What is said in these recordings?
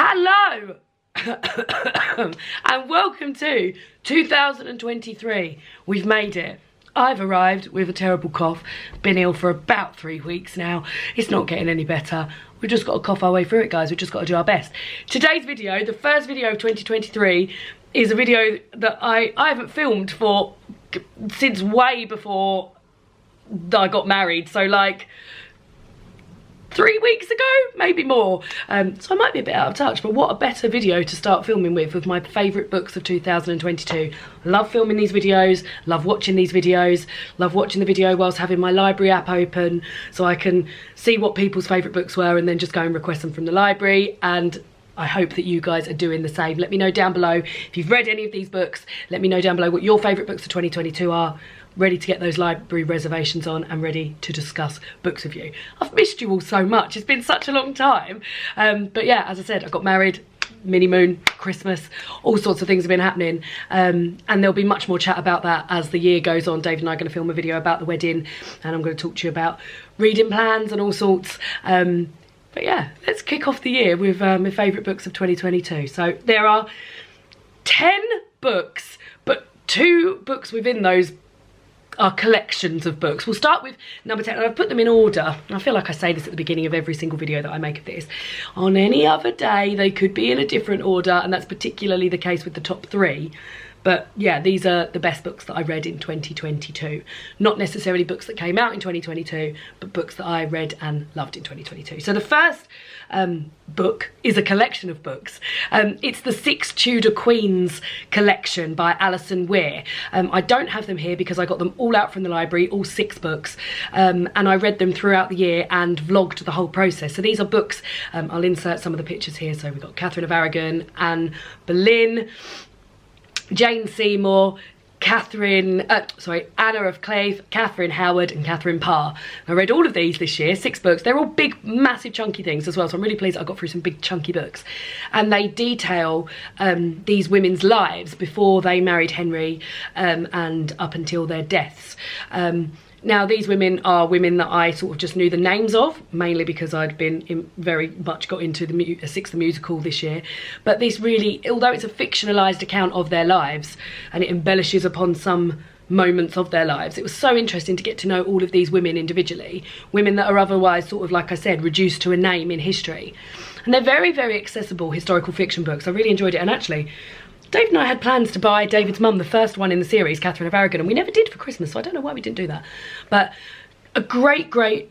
Hello and welcome to 2023. We've made it. I've arrived with a terrible cough. Been ill for about 3 weeks now. It's not getting any better. We've just got to cough our way through it, guys. We've just got to do our best. Today's video, the first video of 2023, is a video that I haven't filmed for since way before I got married. So like 3 weeks ago, maybe more. So I might be a bit out of touch, but what a better video to start filming with my favourite books of 2022. Love filming these videos, love watching these videos, love watching the video whilst having my library app open so I can see what people's favourite books were and then just go and request them from the library. And I hope that you guys are doing the same. Let me know down below if you've read any of these books. Let me know down below what your favourite books of 2022 are. Ready to get those library reservations on and ready to discuss books with you. I've missed you all so much. It's been such a long time. But yeah, as I said, I got married, mini moon, Christmas, all sorts of things have been happening. And there'll be much more chat about that as the year goes on. Dave and I are going to film a video about the wedding and I'm going to talk to you about reading plans and all sorts. But yeah, let's kick off the year with my favourite books of 2022. So there are 10 books, but 2 books within those are collections of books. We'll start with number 10, and I've put them in order. I feel like I say this at the beginning of every single video that I make of this. On any other day, they could be in a different order, and that's particularly the case with the top 3. But yeah, these are the best books that I read in 2022. Not necessarily books that came out in 2022, but books that I read and loved in 2022. So the first book is a collection of books. It's the 6 Tudor Queens collection by Alison Weir. I don't have them here because I got them all out from the library, all 6 books, and I read them throughout the year and vlogged the whole process. So these are books, I'll insert some of the pictures here. So we've got Catherine of Aragon, Anne Boleyn, Jane Seymour, Anna of Cleves, Catherine Howard and Catherine Parr. I read all of these this year, 6 books. They're all big, massive, chunky things as well, so I'm really pleased I got through some big, chunky books. And they detail these women's lives before they married Henry and up until their deaths. Now, these women are women that I sort of just knew the names of, mainly because I'd been very much got into the Six the Musical this year. But this really, although it's a fictionalised account of their lives and it embellishes upon some moments of their lives, it was so interesting to get to know all of these women individually, women that are otherwise sort of, like I said, reduced to a name in history. And they're very, very accessible historical fiction books. I really enjoyed it. And actually, Dave and I had plans to buy David's mum, the first one in the series, Catherine of Aragon, and we never did for Christmas, so I don't know why we didn't do that. But a great, great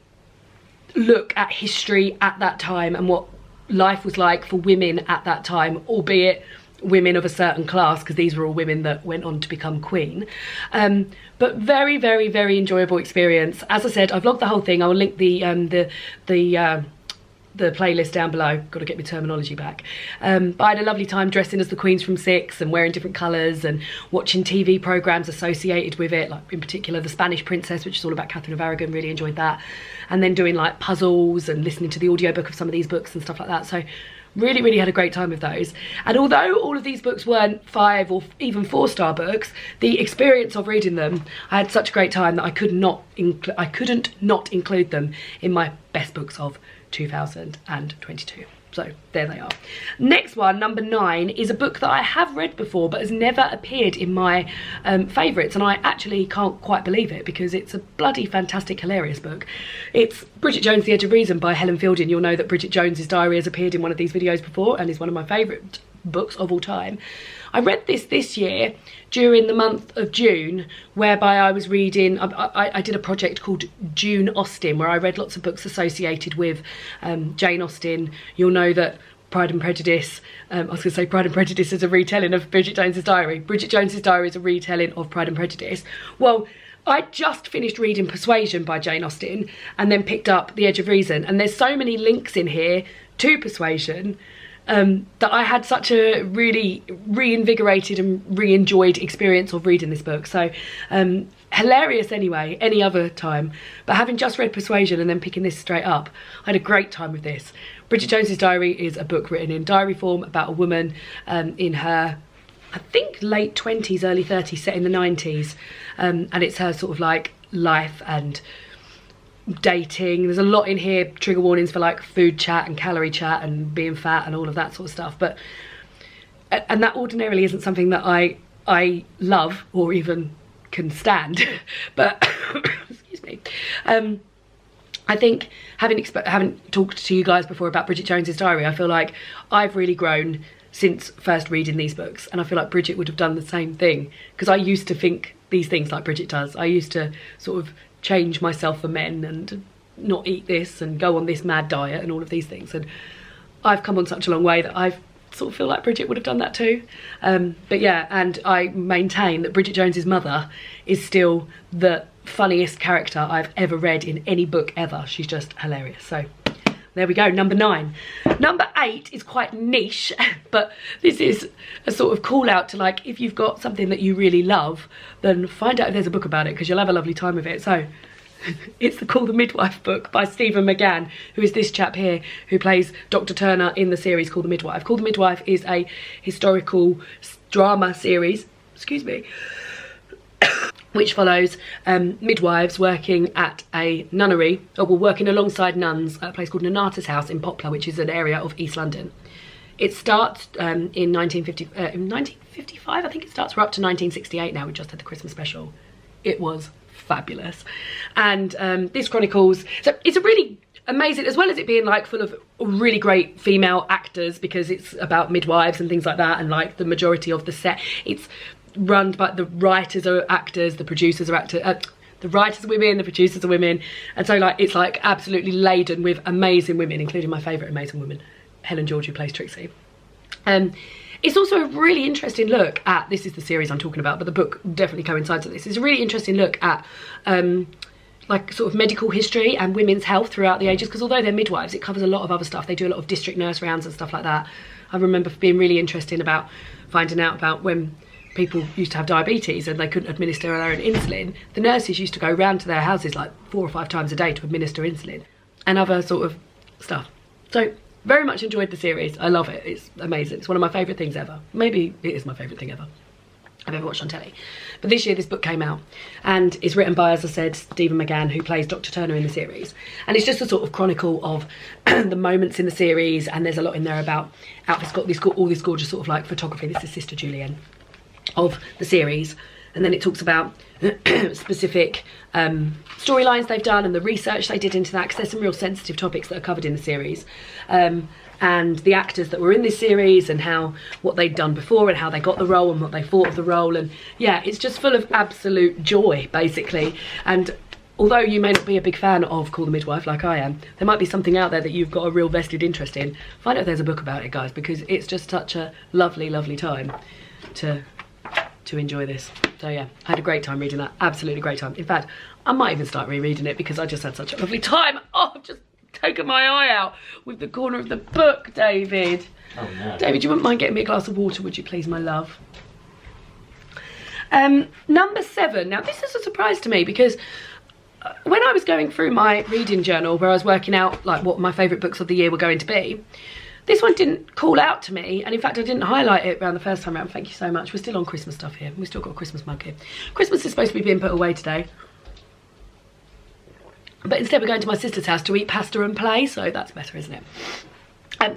look at history at that time and what life was like for women at that time, albeit women of a certain class, because these were all women that went on to become queen. But very, very, very enjoyable experience. As I said, I vlogged the whole thing. I will link the playlist down below. Got to get my terminology back. But I had a lovely time dressing as the queens from 6 and wearing different colours and watching TV programmes associated with it, like in particular The Spanish Princess, which is all about Catherine of Aragon. Really enjoyed that. And then doing like puzzles and listening to the audiobook of some of these books and stuff like that. So really, really had a great time with those. And although all of these books weren't 5 or even 4-star books, the experience of reading them, I had such a great time that I couldn't not include them in my best books of 2022. So there they are. Next one, number 9, is a book that I have read before but has never appeared in my favourites, and I actually can't quite believe it because it's a bloody fantastic, hilarious book. It's Bridget Jones' The Edge of Reason by Helen Fielding. You'll know that Bridget Jones's diary has appeared in one of these videos before and is one of my favourite books of all time. I read this year during the month of June, whereby I was reading, I did a project called June Austen, where I read lots of books associated with Jane Austen. You'll know that Pride and Prejudice, I was going to say Pride and Prejudice is a retelling of Bridget Jones's diary. Bridget Jones's diary is a retelling of Pride and Prejudice. Well, I just finished reading Persuasion by Jane Austen and then picked up The Edge of Reason, and there's so many links in here to Persuasion that I had such a really reinvigorated and re-enjoyed experience of reading this book. So hilarious anyway, any other time. But having just read Persuasion and then picking this straight up, I had a great time with this. Bridget Jones's Diary is a book written in diary form about a woman in her, I think, late 20s, early 30s, set in the 90s. And it's her sort of like life and dating. There's a lot in here, trigger warnings for like food chat and calorie chat and being fat and all of that sort of stuff. But and that ordinarily isn't something that I love or even can stand. But excuse me. I think having talked to you guys before about Bridget Jones's Diary, I feel like I've really grown since first reading these books, and I feel like Bridget would have done the same thing, because I used to think these things like Bridget does. I used to sort of change myself for men and not eat this and go on this mad diet and all of these things, and I've come on such a long way that I sort of feel like Bridget would have done that too. But yeah, and I maintain that Bridget Jones's mother is still the funniest character I've ever read in any book ever. She's just hilarious. So there we go, number 9. Number 8 is quite niche, but this is a sort of call out to, like, if you've got something that you really love, then find out if there's a book about it, because you'll have a lovely time with it. So it's the Call the Midwife book by Stephen McGann, who is this chap here who plays Dr. Turner in the series Call the Midwife. Call the Midwife is a historical drama series, excuse me, which follows midwives working at a nunnery, or working alongside nuns at a place called Nonata's House in Poplar, which is an area of East London. It starts in 1955, I think it starts. We're up to 1968 now. We just had the Christmas special. It was fabulous. And this chronicles, so it's a really amazing, as well as it being like full of really great female actors, because it's about midwives and things like that, and like the majority of the set, it's run by the writers are actors, the producers are actors, the writers are women, the producers are women, and so like it's like absolutely laden with amazing women, including my favourite amazing woman, Helen George, who plays Trixie. It's also a really interesting look at, this is the series I'm talking about, but the book definitely coincides with this. It's a really interesting look at like sort of medical history and women's health throughout the ages, because although they're midwives, it covers a lot of other stuff. They do a lot of district nurse rounds and stuff like that. I remember being really interested about finding out about when people used to have diabetes and they couldn't administer their own insulin. The nurses used to go round to their houses like 4 or 5 times a day to administer insulin and other sort of stuff. So very much enjoyed the series. I love it. It's amazing. It's one of my favourite things ever. Maybe it is my favourite thing ever I've ever watched on telly. But this year this book came out, and it's written by, as I said, Stephen McGann, who plays Dr. Turner in the series. And it's just a sort of chronicle of the moments in the series, and there's a lot in there about outfits, got all this gorgeous sort of like photography. This is Sister Julienne of the series, and then it talks about specific storylines they've done and the research they did into that, because there's some real sensitive topics that are covered in the series, and the actors that were in this series and what they'd done before and how they got the role and what they thought of the role. And yeah, it's just full of absolute joy basically. And although you may not be a big fan of Call the Midwife like I am, there might be something out there that you've got a real vested interest in. Find out if there's a book about it, guys, because it's just such a lovely time to enjoy this. So yeah, I had a great time reading that. Absolutely great time. In fact, I might even start rereading it because I just had such a lovely time. Oh, I've just taken my eye out with the corner of the book, David. Oh no. David, you wouldn't mind getting me a glass of water, would you please, my love? Number 7. Now this is a surprise to me, because when I was going through my reading journal where I was working out like what my favourite books of the year were going to be, this one didn't call out to me, and in fact I didn't highlight it around the first time around. Thank you so much. We're still on Christmas stuff here. We've still got a Christmas mug here. Christmas is supposed to be being put away today, but instead we're going to my sister's house to eat pasta and play, so that's better, isn't it?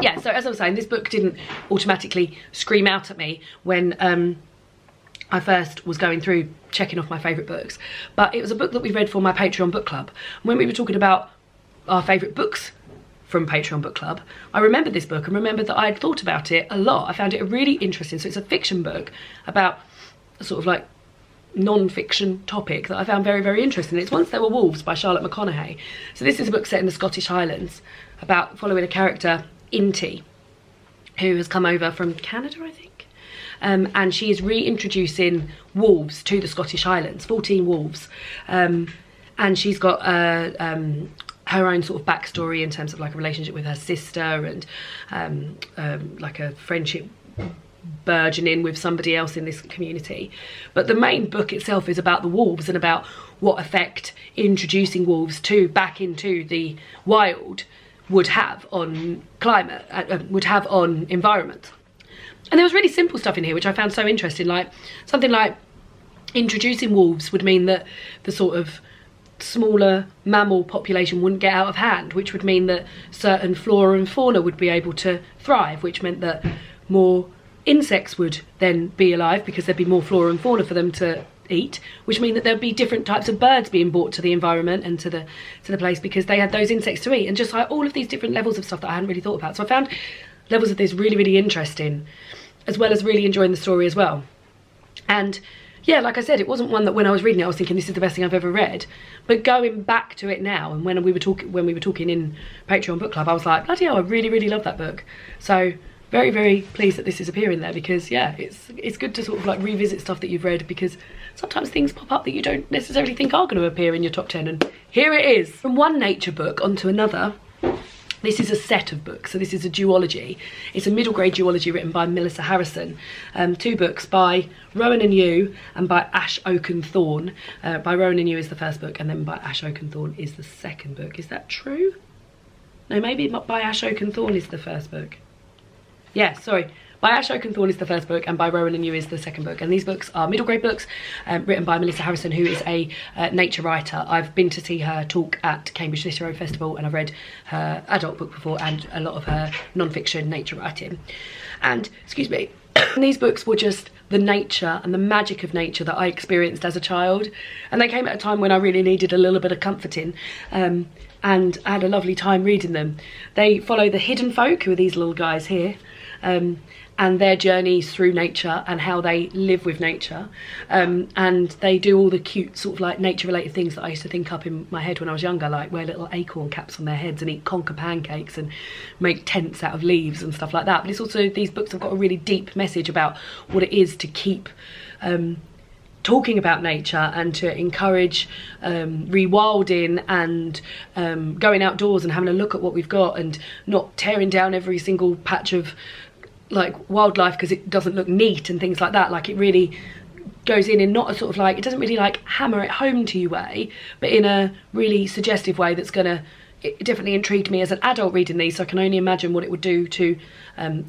Yeah, so as I was saying, this book didn't automatically scream out at me when I first was going through checking off my favourite books, but it was a book that we read for my Patreon book club. When we were talking about our favourite books from Patreon book club, I remembered this book and remembered that I had thought about it a lot. I found it really interesting. So it's a fiction book about a sort of like non-fiction topic that I found very interesting. It's Once There Were Wolves by Charlotte McConaughey. So this is a book set in the Scottish Highlands about following a character, Inti, who has come over from Canada, I think, and she is reintroducing wolves to the Scottish Highlands, 14 wolves, and she's got her own sort of backstory in terms of like a relationship with her sister and like a friendship burgeoning with somebody else in this community. But the main book itself is about the wolves and about what effect introducing wolves back into the wild would have on climate, would have on environment. And there was really simple stuff in here which I found so interesting, like something like introducing wolves would mean that the smaller mammal population wouldn't get out of hand, which would mean that certain flora and fauna would be able to thrive, which meant that more insects would then be alive because there'd be more flora and fauna for them to eat, which mean that there'd be different types of birds being brought to the environment and to the place because they had those insects to eat, and just like all of these different levels of stuff that I hadn't really thought about. So I found levels of this really, really interesting, as well as really enjoying the story as well. And yeah, like I said, it wasn't one that when I was reading it I was thinking this is the best thing I've ever read, but going back to it now, and when we were talking in Patreon book club, I was like, bloody hell, I really, really love that book. So very, very pleased that this is appearing there, because yeah, it's good to sort of like revisit stuff that you've read, because sometimes things pop up that you don't necessarily think are going to appear in your top 10, and here it is. From one nature book onto another. This is a set of books, so this is a duology. It's a middle grade duology written by Melissa Harrison. 2 books by Rowan and Yew and by Ash Oaken Thorn. By Rowan and Yew is the first book, and then by Ash Oaken Thorn is the second book. Is that true? No, maybe by Ash Oaken Thorn is the first book. Yeah, sorry. By Ash Oaken Thorn is the first book, and by Rowan and Yew is the second book. And these books are middle grade books, written by Melissa Harrison, who is a nature writer. I've been to see her talk at Cambridge Literary Festival, and I've read her adult book before and a lot of her non-fiction nature writing. And, excuse me, these books were just the nature and the magic of nature that I experienced as a child. And they came at a time when I really needed a little bit of comforting. And I had a lovely time reading them. They follow the hidden folk, who are these little guys here, and their journeys through nature and how they live with nature, and they do all the cute sort of like nature related things that I used to think up in my head when I was younger, like wear little acorn caps on their heads and eat conker pancakes and make tents out of leaves and stuff like that. But it's also, these books have got a really deep message about what it is to keep talking about nature and to encourage rewilding and going outdoors and having a look at what we've got, and not tearing down every single patch of like wildlife because it doesn't look neat and things like that. Like, it really goes in not a sort of like, it doesn't really like hammer it home to you way, but in a really suggestive way that's gonna, it definitely intrigued me as an adult reading these, so I can only imagine what it would do to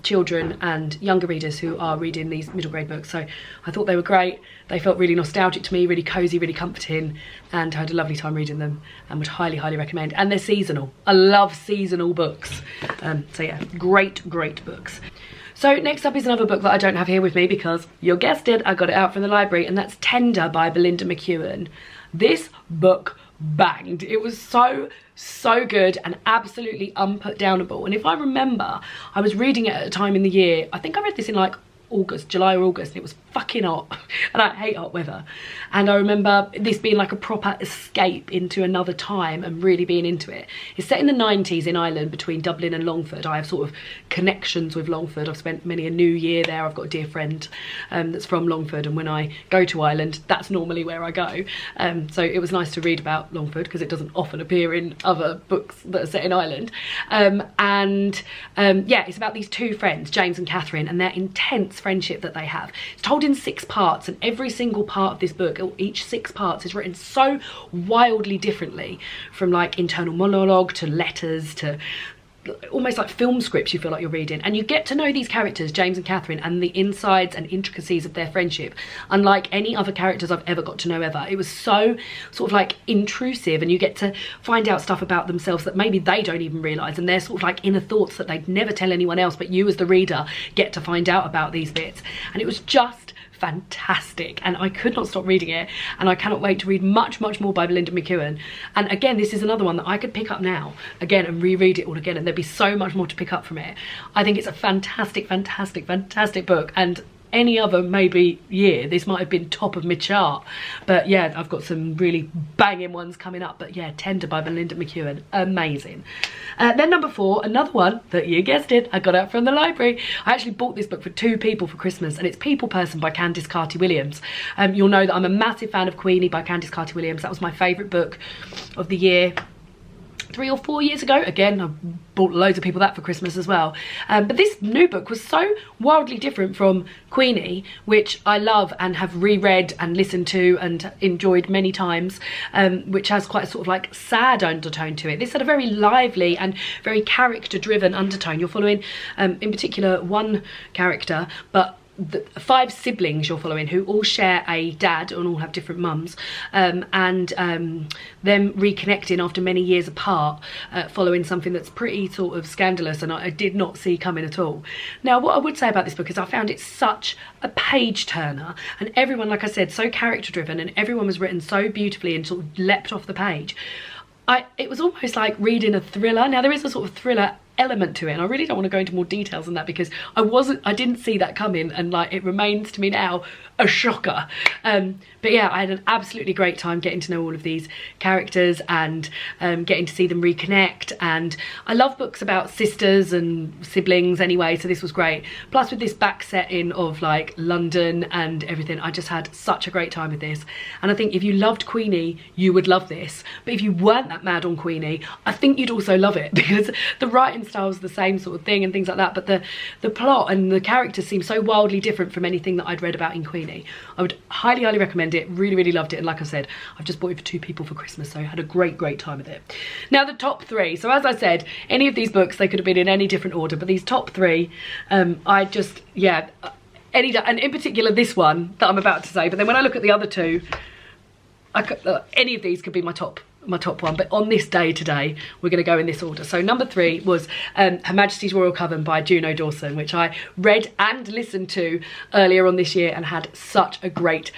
children and younger readers who are reading these middle grade books. So I thought they were great. They felt really nostalgic to me, really cozy, really comforting, and I had a lovely time reading them, and would highly, highly recommend. And they're seasonal. I love seasonal books. So yeah, great, great books. So next up is another book that I don't have here with me because, you guessed it, I got it out from the library, and that's Tender by Belinda McEwen. This book banged. It was so good and absolutely unputdownable. And if I remember, I was reading it at a time in the year, I think I read this in like August, July or August, and it was fucking hot, and I hate hot weather. And I remember this being like a proper escape into another time and really being into it. It's set in the 90s in Ireland, between Dublin and Longford. I have sort of connections with Longford. I've spent many a new year there. I've got a dear friend that's from Longford, and when I go to Ireland, that's normally where I go. So it was nice to read about Longford because it doesn't often appear in other books that are set in Ireland. Yeah, it's about these 2 friends, James and Catherine, and their intense friendship that they have. It's told in 6 parts, and every single part of this book, each 6 parts, is written so wildly differently, from like internal monologue to letters to almost like film scripts you feel like you're reading. And you get to know these characters, James and Catherine, and the insides and intricacies of their friendship, unlike any other characters I've ever got to know ever. It was so sort of like intrusive, and you get to find out stuff about themselves that maybe they don't even realise, and they're sort of like inner thoughts that they'd never tell anyone else, but you as the reader get to find out about these bits. And it was just fantastic, and I could not stop reading it, and I cannot wait to read much more by Belinda McEwen. And again, this is another one that I could pick up now again and reread it all again, and there'd be so much more to pick up from it. I think it's a fantastic book, and any other maybe year this might have been top of mid-chart, but yeah, I've got some really banging ones coming up. But yeah, Tender by Belinda McEwen, amazing. Then number 4, another one that, you guessed it, I got out from the library. I actually bought this book for 2 people for Christmas, and it's People Person by Candice Carty-Williams. You'll know that I'm a massive fan of Queenie by Candice Carty-Williams. That was my favourite book of the year 3 or 4 years ago. Again, I bought loads of people that for Christmas as well. But this new book was so wildly different from Queenie, which I love and have reread and listened to and enjoyed many times, which has quite a sort of like sad undertone to it. This had a very lively and very character driven undertone. You're following in particular one character, but the 5 siblings you're following who all share a dad and all have different mums, and them reconnecting after many years apart, following something that's pretty sort of scandalous and I did not see coming at all. Now, what I would say about this book is I found it such a page turner, and everyone, like I said, so character driven, and everyone was written so beautifully and sort of leapt off the page. It was almost like reading a thriller. Now, there is a sort of thriller element to it, and I really don't want to go into more details on that because I didn't see that coming, and like it remains to me now a shocker. But yeah, I had an absolutely great time getting to know all of these characters and getting to see them reconnect, and I love books about sisters and siblings anyway, so this was great. Plus with this back setting of like London and everything, I just had such a great time with this, and I think if you loved Queenie you would love this, but if you weren't that mad on Queenie I think you'd also love it because the writing style is the same sort of thing and things like that, but the plot and the characters seem so wildly different from anything that I'd read about in Queenie. I would highly recommend it. Really loved it, and like I said, I've just bought it for 2 people for Christmas, so I had a great time with it. Now the top 3, so as I said, any of these books, they could have been in any different order, but these top 3, I just, yeah, and in particular this one that I'm about to say, but then when I look at the other 2, any of these could be my top one, but on this day today we're going to go in this order. So number 3 was Her Majesty's Royal Coven by Juno Dawson, which I read and listened to earlier on this year and had such a great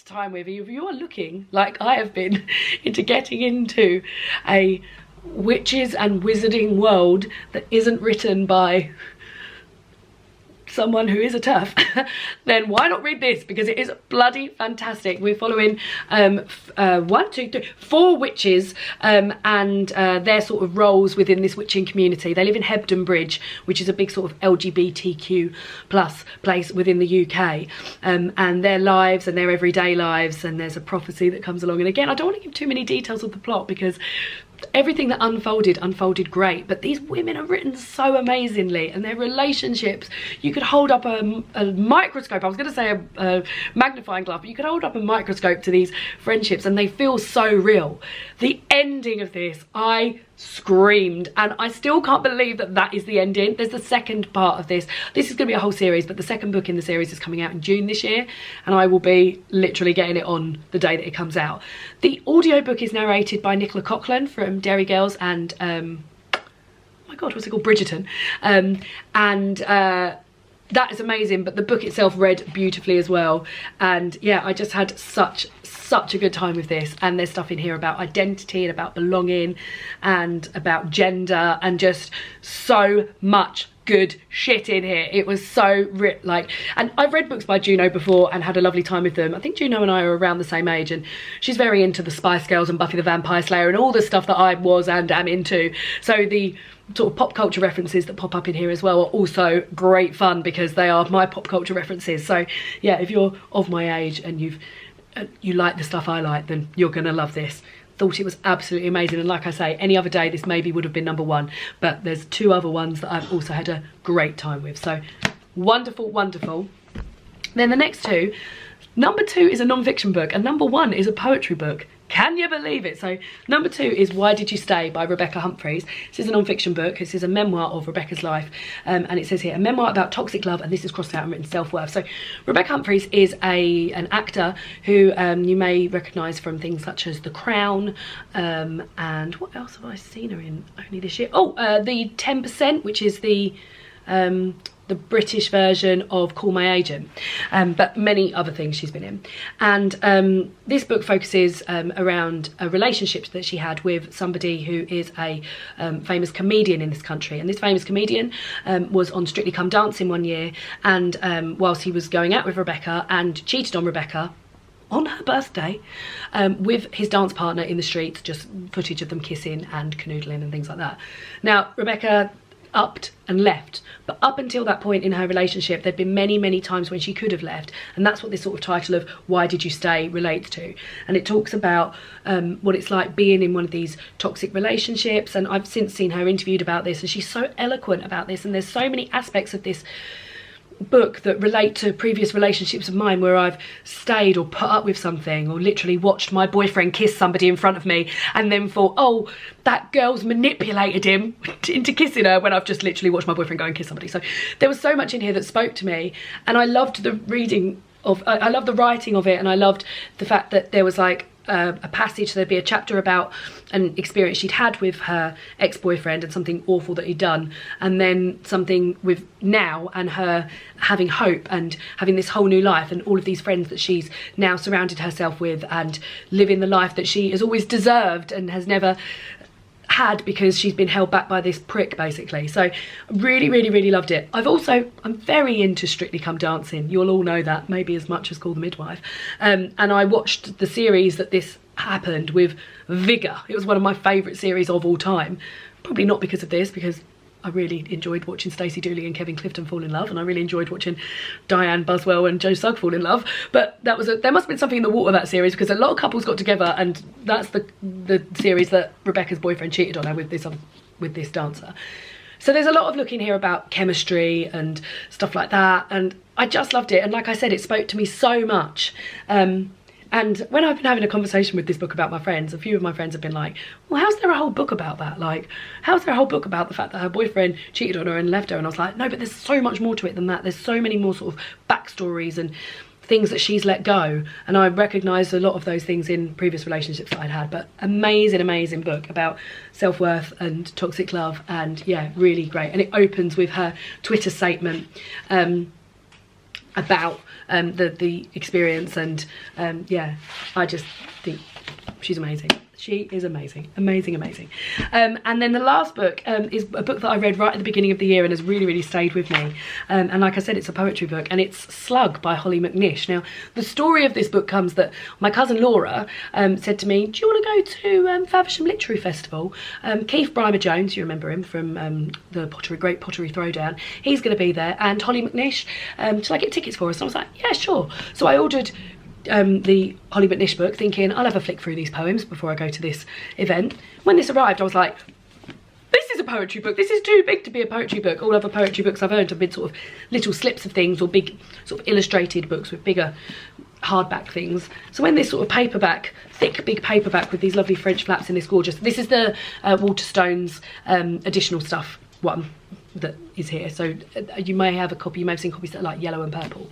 time with. If you are looking like I have been into getting into a witches and wizarding world that isn't written by someone who is a TERF, then why not read this, because it is bloody fantastic. We're following 4 witches and their sort of roles within this witching community. They live in Hebden Bridge, which is a big sort of LGBTQ plus place within the UK, and their lives and their everyday lives, and there's a prophecy that comes along. And again, I don't want to give too many details of the plot because everything that unfolded great, but these women are written so amazingly, and their relationships, you could hold up a microscope, I was going to say a magnifying glass, but you could hold up a microscope to these friendships and they feel so real. The ending of this, I screamed, and I still can't believe that that is the ending. There's the second part of this. This is going to be a whole series, but the second book in the series is coming out in June this year, and I will be literally getting it on the day that it comes out. The audiobook is narrated by Nicola Coughlan from Dairy Girls and oh my god, what's it called, Bridgerton, that is amazing, but the book itself read beautifully as well. And yeah, I just had such a good time with this, and there's stuff in here about identity and about belonging and about gender and just so much good shit in here. It was so and I've read books by Juno before and had a lovely time with them. I think Juno and I are around the same age, and she's very into the Spice Girls and Buffy the Vampire Slayer and all the stuff that I was and am into. So the sort of pop culture references that pop up in here as well are also great fun because they are my pop culture references. So yeah, if you're of my age and you like the stuff I like, then you're gonna love this. Thought it was absolutely amazing, and like I say, any other day this maybe would have been number 1, but there's 2 other ones that I've also had a great time with. So wonderful. Then the next 2, number 2 is a non-fiction book and number 1 is a poetry book. Can you believe it? So number 2 is Why Did You Stay by Rebecca Humphreys. This is a non-fiction book. This is a memoir of Rebecca's life, and it says here, a memoir about toxic love, and this is crossed out and written self-worth. So Rebecca Humphreys is an actor who you may recognise from things such as The Crown, and what else have I seen her in only this year? Oh, the 10%, which is the British version of Call My Agent, but many other things she's been in. And this book focuses around a relationship that she had with somebody who is a famous comedian in this country. And this famous comedian was on Strictly Come Dancing one year, and whilst he was going out with Rebecca, and cheated on Rebecca on her birthday with his dance partner in the streets, just footage of them kissing and canoodling and things like that. Now, Rebecca upped and left, but up until that point in her relationship there'd been many times when she could have left, and that's what this sort of title of Why Did You Stay relates to. And it talks about what it's like being in one of these toxic relationships, and I've since seen her interviewed about this, and she's so eloquent about this, and there's so many aspects of this book that relate to previous relationships of mine where I've stayed or put up with something, or literally watched my boyfriend kiss somebody in front of me and then thought, oh, that girl's manipulated him into kissing her, when I've just literally watched my boyfriend go and kiss somebody. So there was so much in here that spoke to me, and I loved the reading of, I loved the writing of it, and I loved the fact that there was like a passage, there'd be a chapter about an experience she'd had with her ex-boyfriend and something awful that he'd done, and then something with now and her having hope and having this whole new life and all of these friends that she's now surrounded herself with, and living the life that she has always deserved and has never had because she's been held back by this prick, basically. So really loved it. I'm very into Strictly Come Dancing. You'll all know that, maybe as much as Call the Midwife. And I watched the series that this happened with vigour. It was one of my favourite series of all time. Probably not because of this, because I really enjoyed watching Stacey Dooley and Kevin Clifton fall in love, and I really enjoyed watching Diane Buswell and Joe Sugg fall in love. But there must have been something in the water, that series, because a lot of couples got together, and that's the series that Rebecca's boyfriend cheated on her with this dancer. So there's a lot of looking here about chemistry and stuff like that, and I just loved it. And like I said, it spoke to me so much. And when I've been having a conversation with this book about my friends, a few of my friends have been like, well, how's there a whole book about that? Like, how's there a whole book about the fact that her boyfriend cheated on her and left her? And I was like, no, but there's so much more to it than that. There's so many more sort of backstories and things that she's let go. And I recognised a lot of those things in previous relationships that I'd had. But amazing book about self-worth and toxic love. And yeah, really great. And it opens with her Twitter statement about the experience, and yeah, I just think she's amazing. She is amazing. And then the last book is a book that I read right at the beginning of the year and has really stayed with me. And like I said, it's a poetry book, and it's Slug by Holly McNish. Now, the story of this book comes that my cousin Laura said to me, do you want to go to Faversham Literary Festival? Keith Brymer-Jones, you remember him from the Great Pottery Throwdown, he's going to be there, and Holly McNish, shall I get tickets for us? And I was like, yeah, sure. So I ordered the Holly McNish book, thinking I'll have a flick through these poems before I go to this event. When this arrived, I was like, this is a poetry book. This is too big to be a poetry book. All other poetry books I've owned have been sort of little slips of things, or big sort of illustrated books with bigger hardback things. So when this sort of paperback, thick big paperback with these lovely French flaps in this gorgeous, this is the Waterstones additional stuff one that is here. So you may have a copy, you may have seen copies that are like yellow and purple.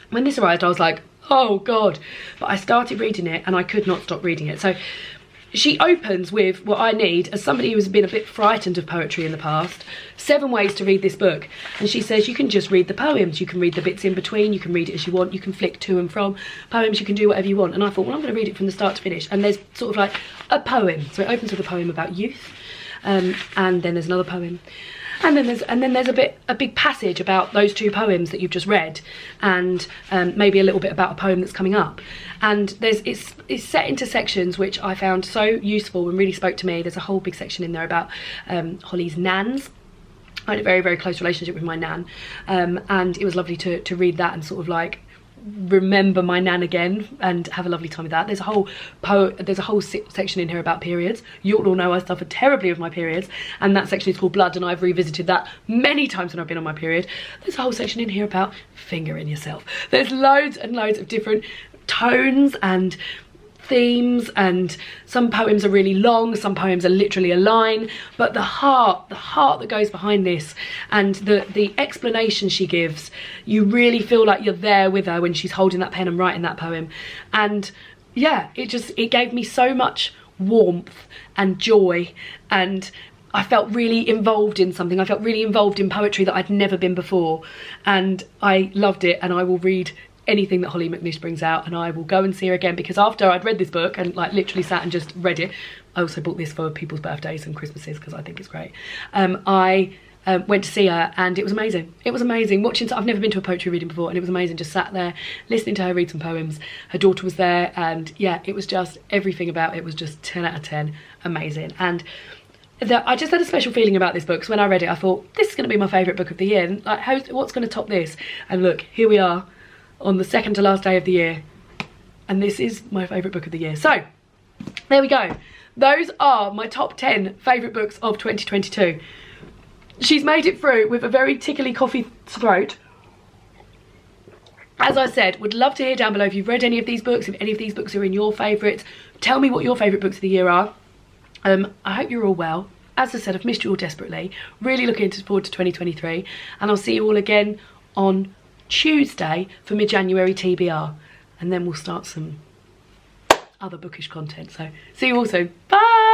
When this arrived, I was like, oh God. But I started reading it and I could not stop reading it. So she opens with what I need, as somebody who's been a bit frightened of poetry in the past, 7 ways to read this book. And she says you can just read the poems, you can read the bits in between, you can read it as you want, you can flick to and from poems, you can do whatever you want. And I thought, well, I'm going to read it from the start to finish. And there's sort of like a poem. So it opens with a poem about youth, and then there's another poem. And then there's a big passage about those 2 poems that you've just read, and maybe a little bit about a poem that's coming up. And it's set into sections which I found so useful and really spoke to me. There's a whole big section in there about Holly's nans. I had a very close relationship with my nan, and it was lovely to read that and sort of like remember my nan again and have a lovely time with that. There's a whole section in here about periods. You all know I suffered terribly with my periods, and that section is called Blood, and I've revisited that many times when I've been on my period. There's a whole section in here about fingering yourself. There's loads and loads of different tones and themes, and some poems are really long, some poems are literally a line, but the heart that goes behind this, and the explanation she gives, you really feel like you're there with her when she's holding that pen and writing that poem. And yeah, it gave me so much warmth and joy, and I felt really involved in something. I felt really involved in poetry that I'd never been before, and I loved it. And I will read anything that Holly McNish brings out, and I will go and see her again, because after I'd read this book and like literally sat and just read it, I also bought this for people's birthdays and Christmases because I think it's great. I went to see her, and it was amazing. It was amazing watching. I've never been to a poetry reading before, and it was amazing just sat there listening to her read some poems. Her daughter was there, and yeah, it was just, everything about it was just 10 out of 10 amazing. And I just had a special feeling about this book, because when I read it I thought, this is going to be my favourite book of the year, and like, what's going to top this? And look, here we are on the second to last day of the year, and this is my favourite book of the year. So there we go. Those are my top 10 favourite books of 2022. she's made it through with a very tickly coffee throat. As I said, would love to hear down below if you've read any of these books, if any of these books are in your favourites. Tell me what your favourite books of the year are. I hope you're all well. As I said, I've missed you all desperately. Really looking forward to 2023. And I'll see you all again on Tuesday for mid-January TBR. And then we'll start some other bookish content. So see you all soon. Bye!